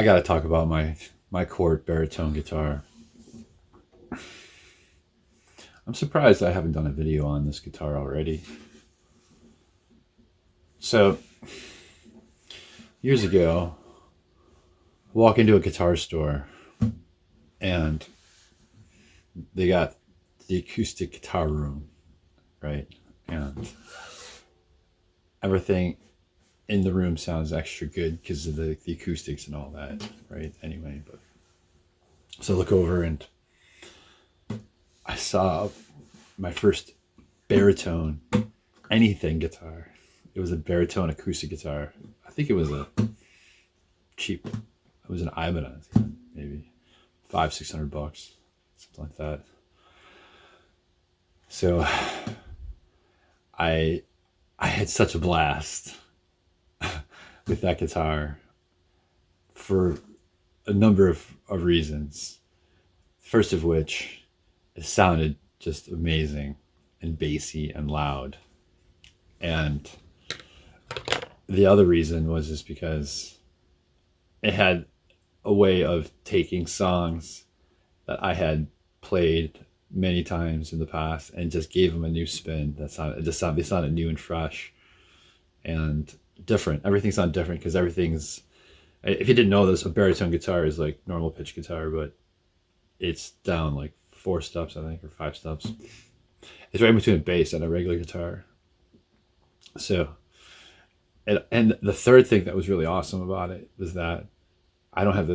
got to talk about my Cort Baritone guitar. I'm surprised I haven't done a video on this guitar already. So, years ago, I walk into a guitar store and they got the acoustic guitar room, right? And everything in the room sounds extra good because of the acoustics and all that, right? Anyway, but so I look over and I saw my first baritone anything guitar. It was a baritone acoustic guitar. I think it was a cheap. It was an Ibanez, maybe $500-600, something like that. So I had such a blast with that guitar for a number of reasons. First of which, it sounded just amazing and bassy and loud. And the other reason was just because it had a way of taking songs that I had played many times in the past and just gave them a new spin. They sounded new and fresh and different. Everything sounded different because everything's, if you didn't know this, a baritone guitar is like normal pitch guitar, but it's down like 4 steps, I think, or 5 steps. It's right between a bass and a regular guitar. So, and the third thing that was really awesome about it was that I don't have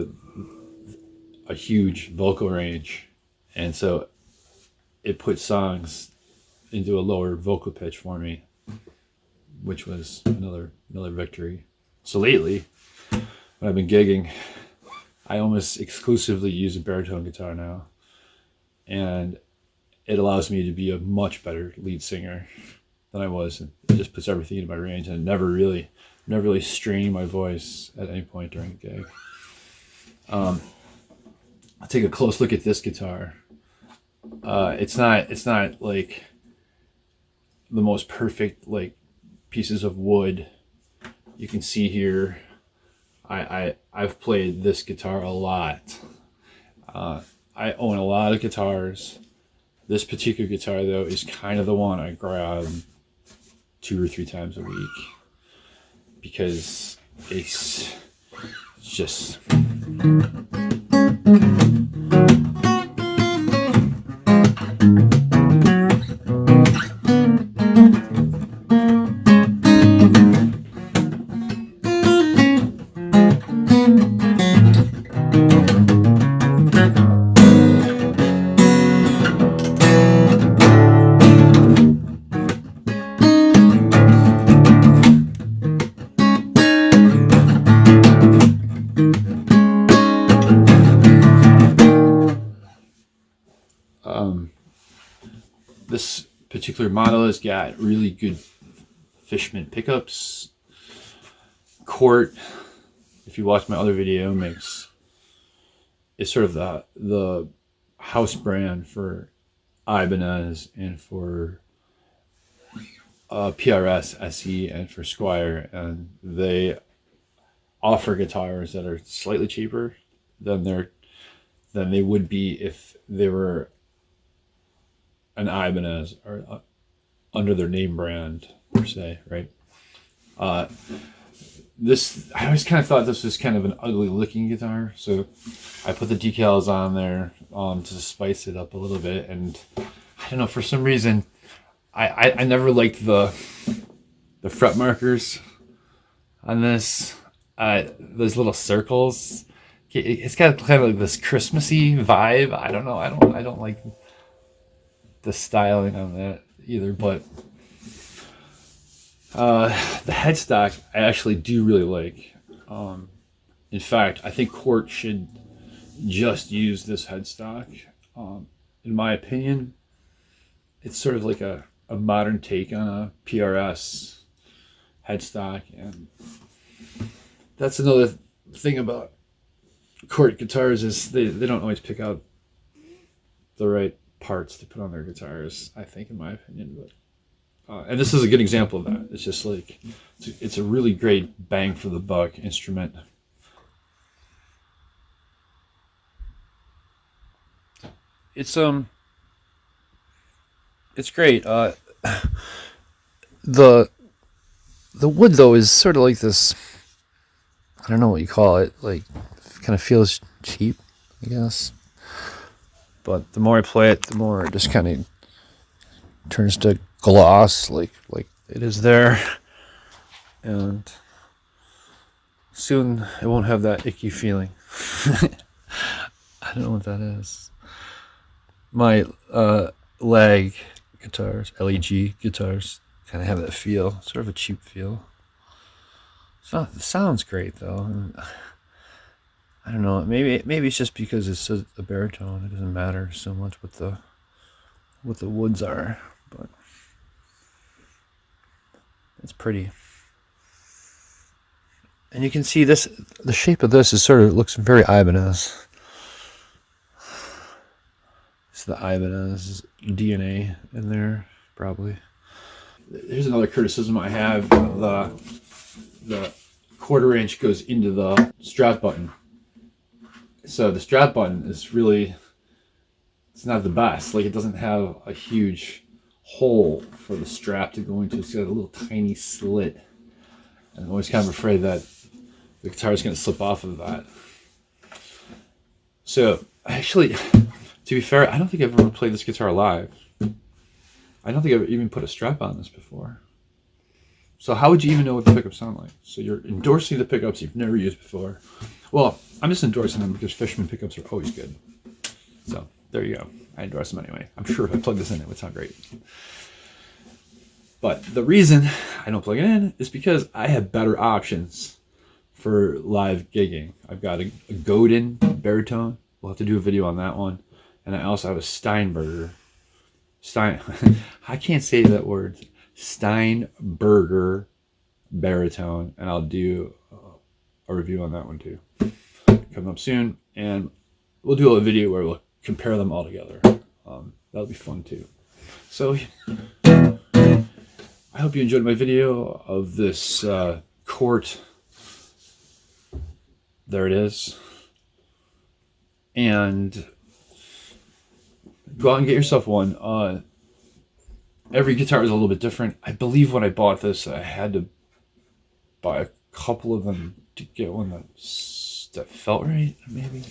a huge vocal range, and so it put songs into a lower vocal pitch for me, which was another victory. So lately, when I've been gigging, I almost exclusively use a baritone guitar now, and it allows me to be a much better lead singer than I was. And it just puts everything in my range, and never really straining my voice at any point during a gig. I'll take a close look at this guitar. It's not like the most perfect like pieces of wood. You can see here, I've played this guitar a lot. I own a lot of guitars. This particular guitar though is kind of the one I grab 2 or 3 times a week because it's just this particular model has got really good Fishman pickups. Cort, if you watch my other video, is sort of the house brand for Ibanez and for PRS, SE, and for Squire, and they offer guitars that are slightly cheaper than they would be if they were an Ibanez or under their name brand per se, right? This, I always kind of thought this was kind of an ugly looking guitar, so I put the decals on there to spice it up a little bit. And I don't know, for some reason I never liked the fret markers on this. Those little circles, it's got kind of like this Christmassy vibe. I don't know, I don't like the styling on that either, but the headstock I actually do really like. In fact, I think Cort should just use this headstock. In my opinion, it's sort of like a modern take on a PRS headstock, and that's another thing about Cort guitars is they don't always pick out the right parts to put on their guitars, I think, in my opinion. But and this is a good example of that. It's just like it's a really great bang for the buck instrument. it's great. The wood though is sort of like this. I don't know what you call it. Like, kind of feels cheap, I guess. But the more I play it, the more it just kind of turns to gloss, like it is there, and soon it won't have that icky feeling. I don't know what that is. My leg guitars, LEG guitars, kind of have that feel, sort of a cheap feel. It sounds great though. I don't know. Maybe it's just because it's a baritone. It doesn't matter so much what the woods are, but it's pretty. And you can see this. The shape of this looks very Ibanez. It's the Ibanez DNA in there, probably. Here's another criticism I have. The quarter inch goes into the strap button. So the strap button is really, it's not the best. Like, it doesn't have a huge hole for the strap to go into. It's got a little tiny slit. And I'm always kind of afraid that the guitar is going to slip off of that. So, actually, to be fair, I don't think I've ever played this guitar live. I don't think I've even put a strap on this before. So how would you even know what the pickups sound like? So you're endorsing the pickups you've never used before. Well, I'm just endorsing them because Fishman pickups are always good. So there you go. I endorse them anyway. I'm sure if I plug this in, it would sound great. But the reason I don't plug it in is because I have better options for live gigging. I've got a Godin baritone. We'll have to do a video on that one. And I also have a Steinberger. I can't say that word. Steinberger baritone. And I'll do a review on that one too. Coming up soon. And we'll do a video where we'll compare them all together. That'll be fun too. So I hope you enjoyed my video of this Cort. There it is. And go out and get yourself one. Every guitar is a little bit different. I believe when I bought this, I had to buy a couple of them to get one that felt right, maybe.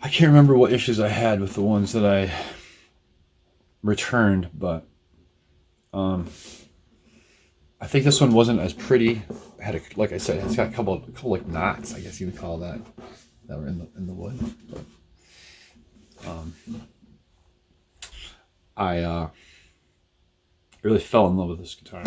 I can't remember what issues I had with the ones that I returned, but I think this one wasn't as pretty. It had like I said, it's got a couple like knots, I guess you would call that were in the wood. But I really fell in love with this guitar.